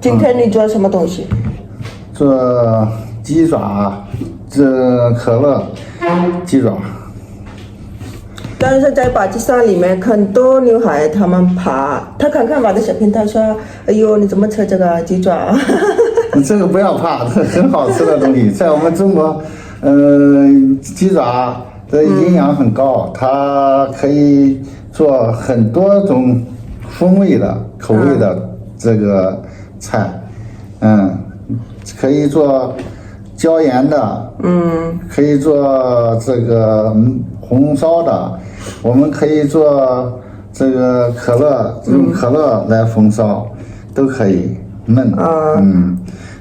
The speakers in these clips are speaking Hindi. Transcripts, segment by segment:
今天你做什么东西？做鸡爪，这可乐鸡爪。但是在巴基斯坦里面，很多女孩她们怕，她看看我的视频，她说：“哎呦，你怎么吃这个鸡爪？”这个不要怕，这很好吃的东西，在我们中国，鸡爪的营养很高，它可以做很多种风味的口味的这个菜，可以做椒盐的，可以做这个红烧的，我们可以做这个可乐，用可乐来红烧，都可以焖，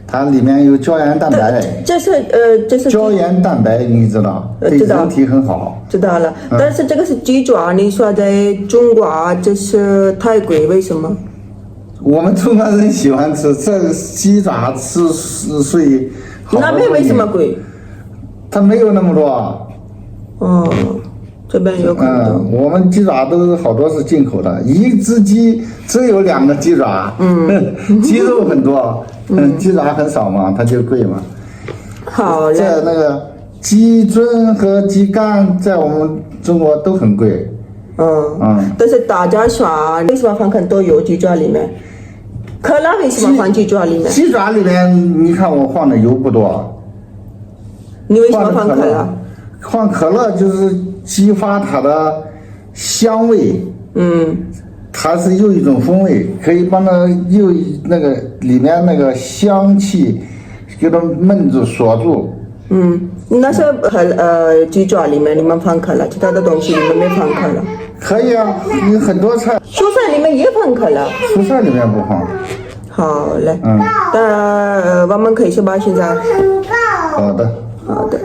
它里面有胶原蛋白，这是胶原蛋白，你知道，对人体很好。知道了，但是这个是鸡爪，你说在中国这是太贵，为什么？我们中国人喜欢吃这鸡爪，是属于那边为什么贵？它没有那么多。哦，这边有很多。我们鸡爪都是好多是进口的，一只鸡只有2个鸡爪，鸡肉很多，鸡爪很少嘛，它就贵嘛。好嘞。在那个鸡胗和鸡肝在我们中国都很贵。但是大家说为什么放很多油鸡爪里面？可乐为什么放鸡爪里面？鸡爪里面你看我放的油不多。你为什么放可乐？放可乐就是激发它的香味，它是有一种风味，可以帮它有那个里面那个香气给它闷住锁住。那是鸡爪里面你们放可乐，其他的东西你们没放可乐？可以啊，有很多菜。蔬菜里面也放可乐？蔬菜里面不放。好嘞，我们可以去吧现在。好的。好的。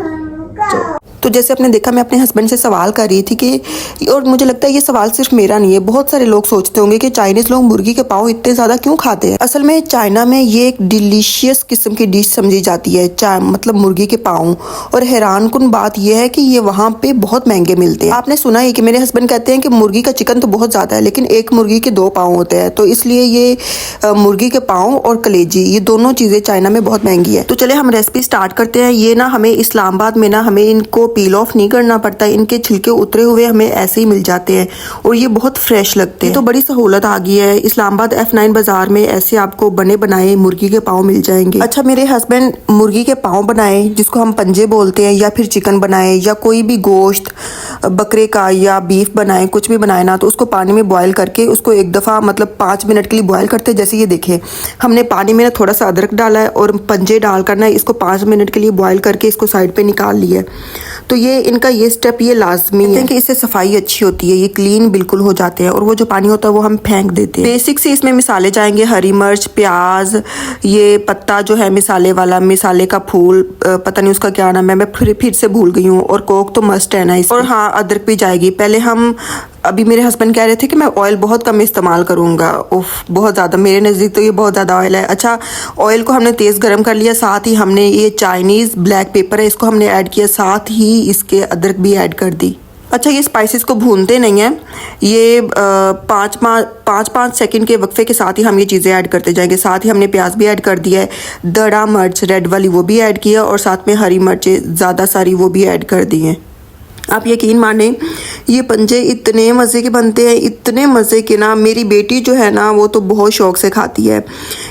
तो जैसे आपने देखा मैं अपने हस्बैंड से सवाल कर रही थी कि और मुझे लगता है ये सवाल सिर्फ मेरा नहीं है, बहुत सारे लोग सोचते होंगे कि चाइनीज़ लोग मुर्गी के पाँव इतने ज़्यादा क्यों खाते हैं। असल में चाइना में ये एक डिलीशियस किस्म की डिश समझी जाती है, मतलब मुर्गी के पाँव। और हैरानकुन बात यह है कि ये वहाँ पे बहुत महंगे मिलते हैं। आपने सुना है कि मेरे हस्बैंड कहते हैं कि मुर्गी का चिकन तो बहुत ज़्यादा है लेकिन एक मुर्गी के 2 पाँव होते हैं, तो इसलिए ये मुर्गी के पाँव और कलेजी ये दोनों चीज़ें चाइना में बहुत महंगी है। तो चले हम रेसिपी स्टार्ट करते हैं। ये ना हमें इस्लामाबाद में ना हमें इनको पील ऑफ नहीं करना पड़ता, इनके छिलके उतरे हुए हमें ऐसे ही मिल जाते हैं और ये बहुत फ्रेश लगते हैं। तो बड़ी सहूलत आ गई है, इस्लामाबाद F9 बाजार में ऐसे आपको बने बनाए मुर्गी के पाँव मिल जाएंगे। अच्छा, मेरे हस्बैंड मुर्गी के पाँव बनाए जिसको हम पंजे बोलते हैं, या फिर चिकन बनाए या कोई भी गोश्त बकरे का या बीफ बनाए, कुछ भी बनाए ना, तो उसको पानी में बॉयल करके उसको एक दफ़ा मतलब 5 मिनट के लिए बॉयल करते हैं। जैसे ये देखें हमने पानी में ना थोड़ा सा अदरक डाला है और पंजे डाल कर ना इसको 5 मिनट के लिए बॉयल करके इसको साइड पे निकाल लिया है। तो ये इनका ये स्टेप ये लाजमी है कि इससे सफाई अच्छी होती है, ये क्लीन बिल्कुल हो जाते हैं और वो जो पानी होता है वो हम फेंक देते हैं। बेसिक से इसमें मिसाले जाएंगे, हरी मिर्च, प्याज, ये पत्ता जो है मिसाले वाला, मिसाले का फूल, पता नहीं उसका क्या नाम है, मैं फिर से भूल गई हूँ, और कोक तो मस्ट है ना इसमें। और हाँ, अदरक भी जाएगी। पहले हम अभी मेरे हस्बैंड कह रहे थे कि मैं ऑयल बहुत कम इस्तेमाल करूँगा, उफ बहुत ज़्यादा, मेरे नज़दीक तो ये बहुत ज़्यादा ऑयल है। अच्छा, ऑयल को हमने तेज़ गर्म कर लिया, साथ ही हमने ये चाइनीज़ ब्लैक पेपर है इसको हमने ऐड किया, साथ ही इसके अदरक भी ऐड कर दी। अच्छा, ये स्पाइसेस को भूनते नहीं हैं, ये 5-5 सेकंड के वक्फे के साथ ही हम ये चीज़ें ऐड करते जाएंगे। साथ ही हमने प्याज भी ऐड कर दिया है, दड़ा मिर्च रेड वाली वो भी ऐड किया, और साथ में हरी मिर्चें ज़्यादा सारी वो भी ऐड कर दी हैं। आप यकीन माने ये पंजे इतने मज़े के बनते हैं, इतने मज़े के ना, मेरी बेटी जो है ना वो तो बहुत शौक़ से खाती है।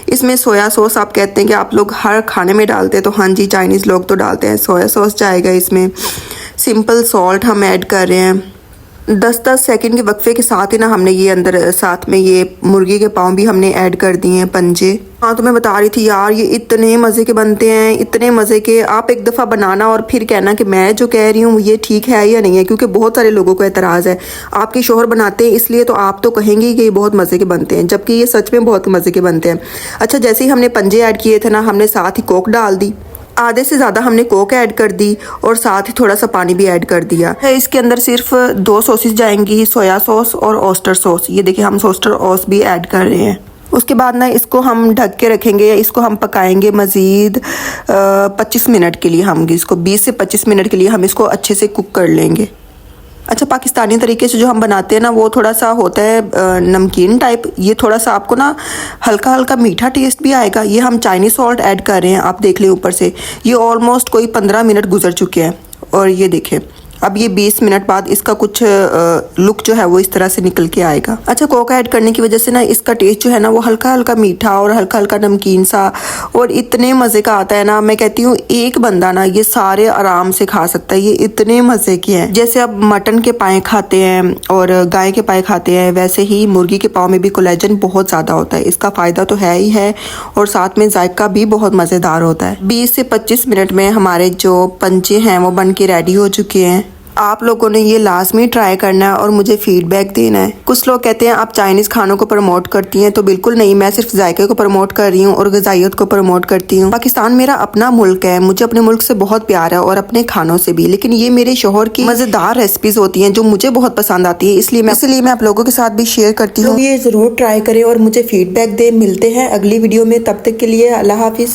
इसमें सोया सॉस आप कहते हैं कि आप लोग हर खाने में डालते हैं, तो हाँ जी, चाइनीज़ लोग तो डालते हैं, सोया सॉस जाएगा इसमें, सिंपल सॉल्ट हम ऐड कर रहे हैं। 10-10 सेकंड के वक्फे के साथ ही ना हमने ये अंदर साथ में ये मुर्गी के पाँव भी हमने ऐड कर दिए हैं, पंजे। हाँ, तो मैं बता रही थी यार ये इतने मज़े के बनते हैं, इतने मज़े के, आप एक दफ़ा बनाना और फिर कहना कि मैं जो कह रही हूँ ये ठीक है या नहीं है, क्योंकि बहुत सारे लोगों को एतराज़ है आपके शोहर बनाते हैं इसलिए तो आप तो कहेंगे कि ये बहुत मज़े के बनते हैं, जबकि ये सच में बहुत मज़े के बनते हैं। अच्छा, जैसे ही हमने पंजे ऐड किए थे ना, हमने साथ ही कोक डाल दी, आधे से ज़्यादा हमने कोक ऐड कर दी और साथ ही थोड़ा सा पानी भी ऐड कर दिया है। इसके अंदर सिर्फ 2 सॉसेस जाएंगी, सोया सॉस और ऑस्टर सॉस। ये देखिए हम ऑस्टर सॉस भी ऐड कर रहे हैं। उसके बाद ना इसको हम ढक के रखेंगे, या इसको हम पकाएंगे मज़ीद 25 मिनट के लिए। हम इसको 20 से 25 मिनट के लिए हम इसको अच्छे से कुक कर लेंगे। अच्छा, पाकिस्तानी तरीके से जो हम बनाते हैं ना वो थोड़ा सा होता है नमकीन टाइप, ये थोड़ा सा आपको ना हल्का हल्का मीठा टेस्ट भी आएगा। ये हम चाइनीज सॉल्ट ऐड कर रहे हैं, आप देख लें ऊपर से। ये ऑलमोस्ट कोई 15 मिनट गुजर चुके हैं और ये देखें अब ये 20 मिनट बाद इसका कुछ लुक जो है वो इस तरह से निकल के आएगा। अच्छा, कोक ऐड करने की वजह से ना इसका टेस्ट जो है ना वो हल्का हल्का मीठा और हल्का हल्का नमकीन सा और इतने मज़े का आता है ना, मैं कहती हूँ एक बंदा ना ये सारे आराम से खा सकता है। ये इतने मज़े के हैं। जैसे आप मटन के पाए खाते हैं और गाय के पाए खाते हैं, वैसे ही मुर्गी के पाँव में भी कोलेजन बहुत ज़्यादा होता है। इसका फ़ायदा तो है ही है और साथ में जायका भी बहुत मज़ेदार होता है। 20 से 25 मिनट में हमारे जो पंचे हैं वो बन के रेडी हो चुके हैं। आप लोगों ने ये लाजमी ट्राई करना है और मुझे फीडबैक देना है। कुछ लोग कहते हैं आप चाइनीज़ खानों को प्रमोट करती हैं, तो बिल्कुल नहीं, मैं सिर्फ जायके को प्रमोट कर रही हूँ और ग़िज़ाइयत को प्रमोट करती हूँ। पाकिस्तान मेरा अपना मुल्क है, मुझे अपने मुल्क से बहुत प्यार है और अपने खानों से भी, लेकिन ये मेरे शोहर की मज़ेदार रेसिपीज़ होती हैं जो मुझे बहुत पसंद आती है, इसलिए मैं आप लोगों के साथ भी शेयर करती हूँ। ये ज़रूर ट्राई करें और मुझे फीडबैक दें। मिलते हैं अगली वीडियो में, तब तक के लिए अल्लाह हाफिज़।